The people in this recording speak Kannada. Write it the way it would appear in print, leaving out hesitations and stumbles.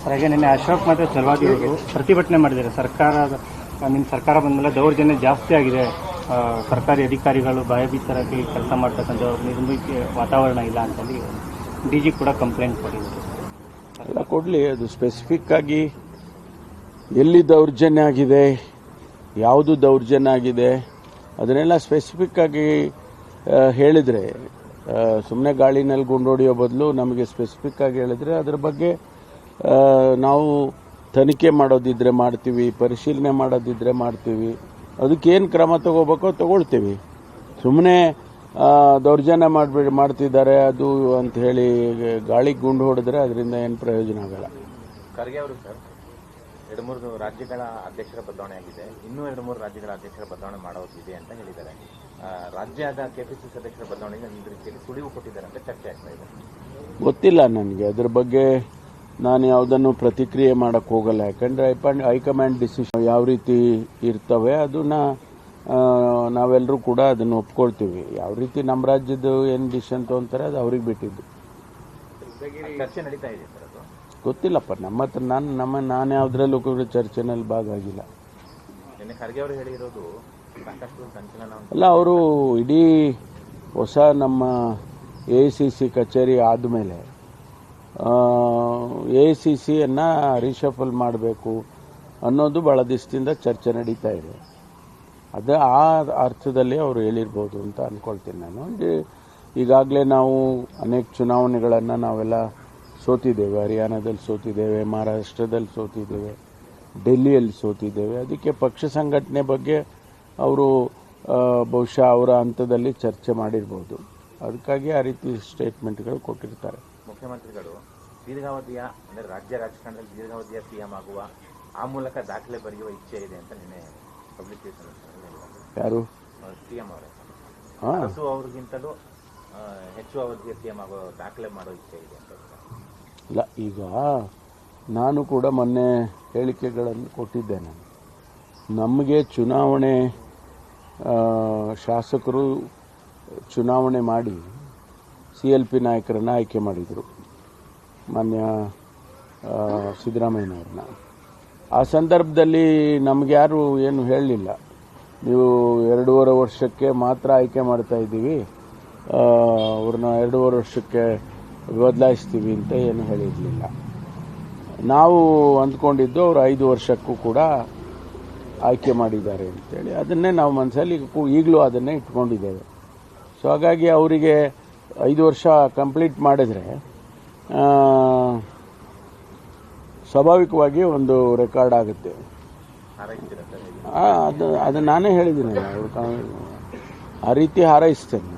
ಹಾಗೆ ನಿನ್ನೆ ಅಶೋಕ್ ಮತ್ತು ಚಲವಾದಿ ಅವರು ಪ್ರತಿಭಟನೆ ಮಾಡಿದ್ದಾರೆ. ನಿಮ್ಮ ಸರ್ಕಾರ ಬಂದ ಮೇಲೆ ದೌರ್ಜನ್ಯ ಜಾಸ್ತಿ ಆಗಿದೆ, ಸರ್ಕಾರಿ ಅಧಿಕಾರಿಗಳು ಭಯಭೀತರಾಗಿ ಕೆಲಸ ಮಾಡ್ತಕ್ಕಂಥವ್ರು, ನಿರ್ಮಿತ ವಾತಾವರಣ ಇಲ್ಲ ಅಂತೇಳಿ DG ಕೂಡ ಕಂಪ್ಲೇಂಟ್ ಕೊಟ್ಟಿದ್ದಾರೆ. ಎಲ್ಲ ಕೊಡಲಿ, ಅದು ಸ್ಪೆಸಿಫಿಕ್ ಆಗಿ ಎಲ್ಲಿ ದೌರ್ಜನ್ಯ ಆಗಿದೆ, ಯಾವುದು ದೌರ್ಜನ್ಯ ಆಗಿದೆ ಅದನ್ನೆಲ್ಲ ಸ್ಪೆಸಿಫಿಕ್ ಆಗಿ ಹೇಳಿದರೆ, ಸುಮ್ಮನೆ ಗಾಳಿನಲ್ಲಿ ಗುಂಡೊಡೆಯೋ ಬದಲು ನಮಗೆ ಸ್ಪೆಸಿಫಿಕ್ ಆಗಿ ಹೇಳಿದ್ರೆ ಅದರ ಬಗ್ಗೆ ನಾವು ತನಿಖೆ ಮಾಡೋದಿದ್ರೆ ಮಾಡ್ತೀವಿ, ಪರಿಶೀಲನೆ ಮಾಡೋದಿದ್ರೆ ಮಾಡ್ತೀವಿ, ಅದಕ್ಕೇನು ಕ್ರಮ ತಗೋಬೇಕೋ ತಗೊಳ್ತೀವಿ. ಸುಮ್ಮನೆ ದೌರ್ಜನ್ಯ ಮಾಡ್ತಿದ್ದಾರೆ ಅದು ಅಂತ ಹೇಳಿ ಗಾಳಿಗೆ ಗುಂಡು ಹೊಡೆದ್ರೆ ಅದರಿಂದ ಏನು ಪ್ರಯೋಜನ ಆಗಲ್ಲ. ಖರ್ಗೆ ಅವರು ಸರ್ 2-3 ರಾಜ್ಯಗಳ ಅಧ್ಯಕ್ಷರ ಬದಲಾವಣೆ ಆಗಿದೆ, ಇನ್ನೂ 2-3 ರಾಜ್ಯಗಳ ಅಧ್ಯಕ್ಷರ ಬದಲಾವಣೆ ಮಾಡೋದಿದೆ ಅಂತ ಹೇಳಿದ್ದಾರೆ. ರಾಜ್ಯದ KPCC ಅಧ್ಯಕ್ಷರ ಬದಲಾವಣೆಗೆ ಒಂದು ರೀತಿಯಲ್ಲಿ ಸುಳಿವು ಕೊಟ್ಟಿದ್ದಾರೆ ಅಂತ ಚರ್ಚೆ ಆಗ್ತಾ ಇದೆ. ಗೊತ್ತಿಲ್ಲ ನನಗೆ ಅದ್ರ ಬಗ್ಗೆ, ನಾನು ಯಾವುದನ್ನು ಪ್ರತಿಕ್ರಿಯೆ ಮಾಡಕ್ಕೆ ಹೋಗಲ್ಲ. ಯಾಕಂದರೆ ಹೈಕಮಾಂಡ್ ಡಿಸಿಷನ್ ಯಾವ ರೀತಿ ಇರ್ತವೆ ಅದನ್ನ ನಾವೆಲ್ಲರೂ ಕೂಡ ಅದನ್ನು ಒಪ್ಕೊಳ್ತೀವಿ. ಯಾವ ರೀತಿ ನಮ್ಮ ರಾಜ್ಯದ ಏನು ಡಿಸಿಷನ್ ತೊಗೊಂತಾರೆ ಅದು ಅವ್ರಿಗೆ ಬಿಟ್ಟಿದ್ದು. ಚರ್ಚೆ ನಡೀತಾ ಇದೆ ಸರ್, ಅದು ಗೊತ್ತಿಲ್ಲಪ್ಪ. ನಮ್ಮ ಹತ್ರ ನಾನು ಯಾವುದ್ರಲ್ಲೂ ಕೂಡ ಚರ್ಚೆನಲ್ಲಿ ಭಾಗವಾಗಿಲ್ಲ. ನಿನ್ನೆ ಖರ್ಗೆ ಅವರು ಹೇಳಿರೋದು ಸಾಕಷ್ಟು ಸಂಚಲನ ಅಲ್ಲ, ಅವರು ಇಡೀ ಹೊಸ ನಮ್ಮ AICC ಕಚೇರಿ ಆದಮೇಲೆ AICCಯನ್ನು ರಿಶಫಲ್ ಮಾಡಬೇಕು ಅನ್ನೋದು ಭಾಳ ದಿವಸದಿಂದ ಚರ್ಚೆ ನಡೀತಾ ಇದೆ. ಅದು ಆ ಅರ್ಥದಲ್ಲಿ ಅವರು ಹೇಳಿರ್ಬೋದು ಅಂತ ಅಂದ್ಕೊಳ್ತೀನಿ ನಾನು. ಈಗಾಗಲೇ ನಾವು ಅನೇಕ ಚುನಾವಣೆಗಳನ್ನು ನಾವೆಲ್ಲ ಸೋತಿದ್ದೇವೆ. ಹರಿಯಾಣದಲ್ಲಿ ಸೋತಿದ್ದೇವೆ, ಮಹಾರಾಷ್ಟ್ರದಲ್ಲಿ ಸೋತಿದ್ದೇವೆ, ಡೆಲ್ಲಿಯಲ್ಲಿ ಸೋತಿದ್ದೇವೆ. ಅದಕ್ಕೆ ಪಕ್ಷ ಸಂಘಟನೆ ಬಗ್ಗೆ ಅವರು ಬಹುಶಃ ಅವರ ಹಂತದಲ್ಲಿ ಚರ್ಚೆ ಮಾಡಿರ್ಬೋದು. ಅದಕ್ಕಾಗಿ ಆ ರೀತಿ ಸ್ಟೇಟ್ಮೆಂಟ್ಗಳು ಕೊಟ್ಟಿರ್ತಾರೆ. ಮುಖ್ಯಮಂತ್ರಿಗಳು ದೀರ್ಘಾವಧಿಯ ಅಂದರೆ ರಾಜ್ಯ ರಾಜಕಾರಣದಲ್ಲಿ ದೀರ್ಘಾವಧಿಯ CM ಆಗುವ, ಆ ಮೂಲಕ ದಾಖಲೆ ಬರೆಯುವ ಇಚ್ಛೆ ಇದೆ ಅಂತ ನಿನ್ನೆ ಪಬ್ಲಿಸಿಟಿ ಯಾರು CM ಅವರೇ ಅವ್ರಿಗಿಂತಲೂ ಹೆಚ್ಚು ಅವಧಿಯ CM ಆಗೋ ದಾಖಲೆ ಮಾಡೋ ಇಚ್ಛೆ ಇದೆ ಅಂತ. ಇಲ್ಲ, ಈಗ ನಾನು ಕೂಡ ಮೊನ್ನೆ ಹೇಳಿಕೆಗಳನ್ನು ಕೊಟ್ಟಿದ್ದೇನೆ. ನಮಗೆ ಚುನಾವಣೆ ಶಾಸಕರು ಚುನಾವಣೆ ಮಾಡಿ CLP ನಾಯಕರನ್ನು ಆಯ್ಕೆ ಮಾಡಿದರು, ಮಾನ್ಯ ಸಿದ್ದರಾಮಯ್ಯನವ್ರನ್ನ. ಆ ಸಂದರ್ಭದಲ್ಲಿ ನಮ್ಗೆ ಯಾರು ಏನು ಹೇಳಲಿಲ್ಲ, ನೀವು 2.5 ವರ್ಷಕ್ಕೆ ಮಾತ್ರ ಆಯ್ಕೆ ಮಾಡ್ತಾ ಇದ್ದೀವಿ, ಅವ್ರನ್ನ 2.5 ವರ್ಷಕ್ಕೆ ಬದಲಾಯಿಸ್ತೀವಿ ಅಂತ ಏನು ಹೇಳಿರಲಿಲ್ಲ. ನಾವು ಅಂದ್ಕೊಂಡಿದ್ದು ಅವರು 5 ವರ್ಷಕ್ಕೂ ಕೂಡ ಆಯ್ಕೆ ಮಾಡಿದ್ದಾರೆ ಅಂತೇಳಿ. ಅದನ್ನೇ ನಾವು ಮನಸ್ಸಲ್ಲಿ ಈಗಲೂ ಅದನ್ನೇ ಇಟ್ಕೊಂಡಿದ್ದೇವೆ. ಸೊ ಹಾಗಾಗಿ ಅವರಿಗೆ 5 ವರ್ಷ ಕಂಪ್ಲೀಟ್ ಮಾಡಿದರೆ ಸ್ವಾಭಾವಿಕವಾಗಿ ಒಂದು ರೆಕಾರ್ಡ್ ಆಗುತ್ತೆ. ಅದು ನಾನೇ ಹೇಳಿದ್ದೀನಿ, ಆ ರೀತಿ ಹಾರೈಸ್ತೇನೆ.